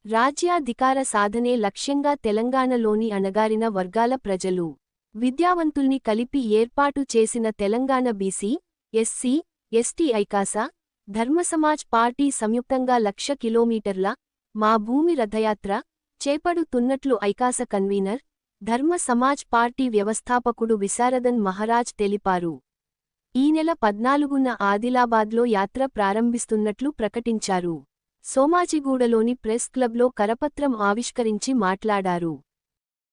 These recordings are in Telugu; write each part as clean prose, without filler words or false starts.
రాజ్యాధికార సాధనే లక్ష్యంగా తెలంగాణలోని అణగారిన వర్గాల ప్రజలు, విద్యావంతుల్ని కలిపి ఏర్పాటు చేసిన తెలంగాణ బీసీ, ఎస్సీ, ఎస్టీ ఐకాస, ధర్మసమాజ్ పార్టీ సంయుక్తంగా 1,00,000 కిలోమీటర్ల మా భూమి రథయాత్ర చేపడుతున్నట్లు ఐకాస కన్వీనర్, ధర్మ సమాజ్ పార్టీ వ్యవస్థాపకుడు విశారదన్ మహారాజ్ తెలిపారు. ఈ నెల 14న ఆదిలాబాద్లో యాత్ర ప్రారంభిస్తున్నట్లు ప్రకటించారు. సోమాజిగూడలోని ప్రెస్ క్లబ్లో కరపత్రం ఆవిష్కరించి మాట్లాడారు.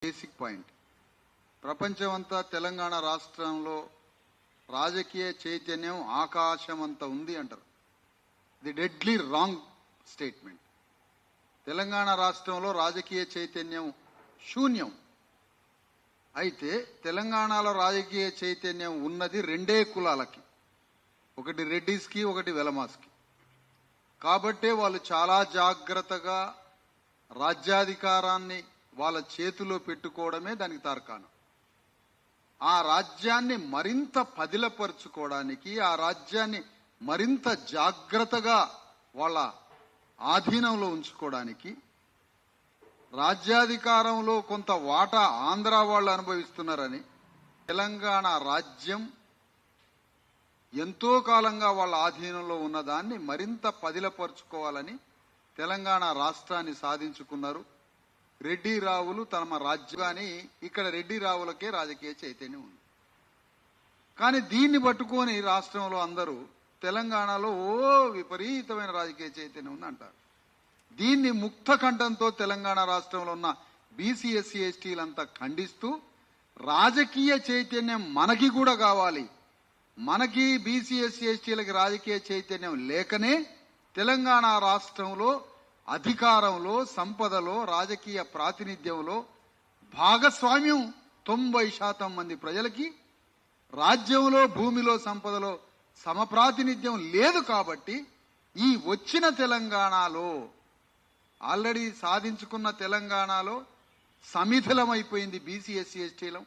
బేసిక్ పాయింట్, ప్రపంచమంతా తెలంగాణ రాష్ట్రంలో రాజకీయ చైతన్యం ఆకాశమంత ఉంది అంటారు. ఇది డెడ్లీ రాంగ్ స్టేట్మెంట్. తెలంగాణ రాష్ట్రంలో రాజకీయ చైతన్యం శూన్యం. అయితే తెలంగాణలో రాజకీయ చైతన్యం ఉన్నది రెండే కులాలకి, ఒకటి రెడ్డిస్కి, ఒకటి వెలమాస్కి. కాబట్టే వాళ్ళు చాలా జాగ్రత్తగా రాజ్యాధికారాన్ని వాళ్ళ చేతిలో పెట్టుకోవడమే దానికి తార్కాణం. ఆ రాజ్యాన్ని మరింత పదిలపరుచుకోవడానికి, ఆ రాజ్యాన్ని మరింత జాగ్రత్తగా వాళ్ళ ఆధీనంలో ఉంచుకోవడానికి, రాజ్యాధికారంలో కొంత వాటా ఆంధ్ర వాళ్ళు అనుభవిస్తున్నారని, తెలంగాణ రాజ్యం ఎంతో కాలంగా వాళ్ళ ఆధీనంలో ఉన్నదాన్ని మరింత పదిలపరుచుకోవాలని తెలంగాణ రాష్ట్రాన్ని సాధించుకున్నారు. రెడ్డి రావులు తమ రాజ్యాన్ని, ఇక్కడ రెడ్డి రావులకే రాజకీయ చైతన్యం ఉంది. కానీ దీన్ని పట్టుకొని రాష్ట్రంలో అందరూ తెలంగాణలో విపరీతమైన రాజకీయ చైతన్యం ఉంది అంటారు. దీన్ని ముక్త కంఠంతో తెలంగాణ రాష్ట్రంలో ఉన్న బీసీ, ఎస్సీ, ఎస్టీలంతా ఖండిస్తూ, రాజకీయ చైతన్యం మనకి కూడా కావాలి, మనకి బీసీ, ఎస్సీ, ఎస్టీలకి రాజకీయ చైతన్యం లేకనే తెలంగాణ రాష్ట్రంలో అధికారంలో, సంపదలో, రాజకీయ ప్రాతినిధ్యంలో భాగస్వామ్యం 90% మంది ప్రజలకి, రాజ్యంలో, భూమిలో, సంపదలో సమప్రాతినిధ్యం లేదు. కాబట్టి ఈ వచ్చిన తెలంగాణలో, ఆల్రెడీ సాధించుకున్న తెలంగాణలో సమిధులమైపోయింది బీసీ, ఎస్సీ, ఎస్టీలం,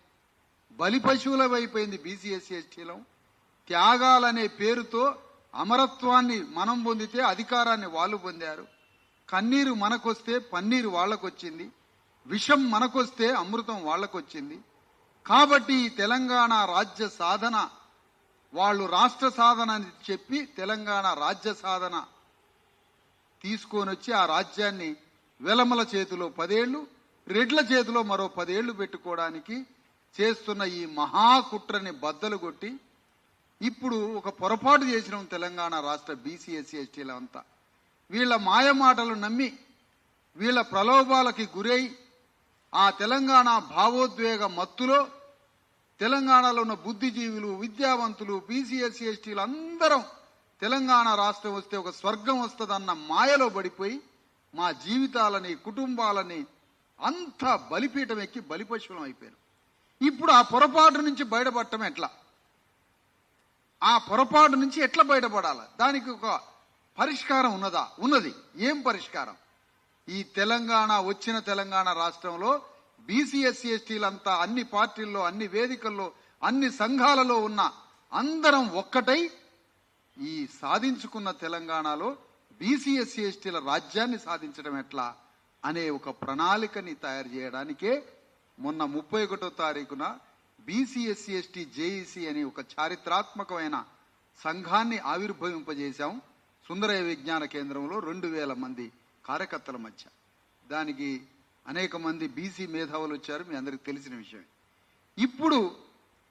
బలిపశువులమైపోయింది బీసీ, ఎస్సీ, ఎస్టీలం. త్యాగాలనే పేరుతో అమరత్వాన్ని మనం పొందితే అధికారాన్ని వాళ్ళు పొందారు. కన్నీరు మనకొస్తే పన్నీరు వాళ్ళకొచ్చింది, విషం మనకొస్తే అమృతం వాళ్ళకొచ్చింది. కాబట్టి ఈ తెలంగాణ రాజ్య సాధన, వాళ్ళు రాష్ట్ర సాధన అని చెప్పి తెలంగాణ రాజ్య సాధన తీసుకొని వచ్చి ఆ రాజ్యాన్ని వెలమల చేతిలో 10 ఏళ్లు, రెడ్ల చేతిలో మరో 10 ఏళ్లు పెట్టుకోవడానికి చేస్తున్న ఈ మహాకుట్రని బద్దలు కొట్టి, ఇప్పుడు ఒక పొరపాటు చేసినాం తెలంగాణ రాష్ట్ర బీసీ, ఎస్సీ, ఎస్టీలంతా. వీళ్ళ మాయమాటలు నమ్మి, వీళ్ళ ప్రలోభాలకి గురై, ఆ తెలంగాణ భావోద్వేగ మత్తులో తెలంగాణలో ఉన్న బుద్ధిజీవులు, విద్యావంతులు, బీసీ, ఎస్సీ, ఎస్టీలు అందరం తెలంగాణ రాష్ట్రం వస్తే ఒక స్వర్గం వస్తుందన్న మాయలో పడిపోయి మా జీవితాలని, కుటుంబాలని అంతా బలిపీఠం ఎక్కి బలిపశువులం అయిపోయారు. ఇప్పుడు ఆ పొరపాటు నుంచి బయటపడటం ఎట్లా? ఆ పొరపాటు నుంచి ఎట్లా బయటపడాలి? దానికి ఒక పరిష్కారం ఉన్నదా? ఉన్నది. ఏం పరిష్కారం? ఈ వచ్చిన తెలంగాణ రాష్ట్రంలో బీసీ, ఎస్సీ, ఎస్టీలంతా అన్ని పార్టీల్లో, అన్ని వేదికల్లో, అన్ని సంఘాలలో ఉన్న అందరం ఒక్కటై ఈ సాధించుకున్న తెలంగాణలో బీసీ, ఎస్సీ, ఎస్టీల రాజ్యాన్ని సాధించడం ఎట్లా అనే ఒక ప్రణాళికని తయారు చేయడానికే మొన్న 31వ తారీఖున బీసీ, ఎస్సీ, ఎస్టీ జేఈసీ అని ఒక చారిత్రాత్మకమైన సంఘాన్ని ఆవిర్భవింపజేశాం. సుందరయ్య విజ్ఞాన కేంద్రంలో 2,000 మంది కార్యకర్తల మధ్య. దానికి అనేక మంది బీసీ మేధావులు వచ్చారు, మీ అందరికి తెలిసిన విషయం. ఇప్పుడు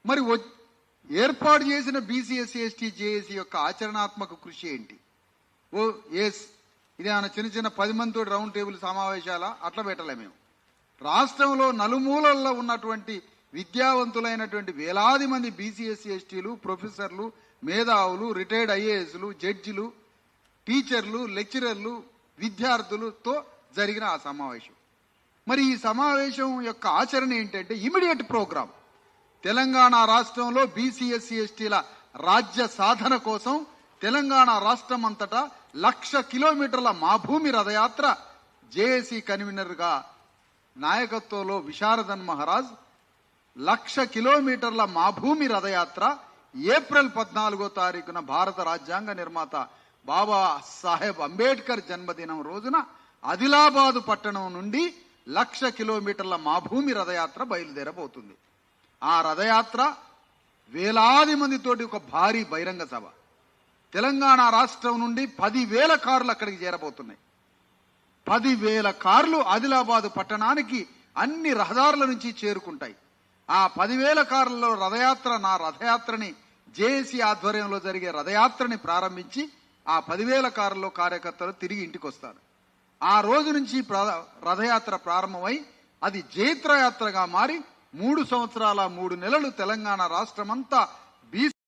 మరి ఏర్పాటు చేసిన బీసీ, ఎస్సీ, ఎస్టీ జేఏసీ యొక్క ఆచరణాత్మక కృషి ఏంటి? ఇది ఆయన చిన్న చిన్న 10 మందితో రౌండ్ టేబుల్ సమావేశాల అట్లా పెట్టలే. మేము రాష్ట్రంలో నలుమూలల్లో ఉన్నటువంటి విద్యావంతులైనటువంటి వేలాది మంది బీసీ, ఎస్సీ, ఎస్టీలు, ప్రొఫెసర్లు, మేధావులు, రిటైర్డ్ ఐఏఎస్లు, జడ్జిలు, టీచర్లు, లెక్చరర్లు, విద్యార్థులతో జరిగిన ఆ సమావేశం. మరి ఈ సమావేశం యొక్క ఆచరణ ఏంటంటే ఇమిడియట్ ప్రోగ్రాం. తెలంగాణ రాష్ట్రంలో బీసీ, ఎస్సీ, ఎస్టీల రాజ్య సాధన కోసం తెలంగాణ రాష్ట్రం అంతటా 1,00,000 కిలోమీటర్ల మా భూమి రథయాత్ర జేఏసీ కన్వీనర్గా నాయకత్వంలో విశారదన్ మహారాజ్ 1,00,000 కిలోమీటర్ల మా భూమి రథయాత్ర ఏప్రిల్ 14వ తారీఖున భారత రాజ్యాంగ నిర్మాత బాబా సాహెబ్ అంబేద్కర్ జన్మదినం రోజున ఆదిలాబాదు పట్టణం నుండి 1,00,000 కిలోమీటర్ల మా భూమి రథయాత్ర బయలుదేరబోతుంది. ఆ రథయాత్ర వేలాది మందితోటి ఒక భారీ బహిరంగ సభ. తెలంగాణ రాష్ట్రం నుండి 10,000 కార్లు అక్కడికి చేరబోతున్నాయి. 10,000 కార్లు ఆదిలాబాదు పట్టణానికి అన్ని రహదారుల నుంచి చేరుకుంటాయి. ఆ 10,000 కార్లలో నా రథయాత్రని జేఏసీ ఆధ్వర్యంలో జరిగే రథయాత్రని ప్రారంభించి ఆ 10,000 కార్లలో కార్యకర్తలు తిరిగి ఇంటికి వస్తారు. ఆ రోజు నుంచి రథయాత్ర ప్రారంభమై అది జైత్రయాత్రగా మారి 3 సంవత్సరాల 3 నెలలు తెలంగాణ రాష్ట్రమంతా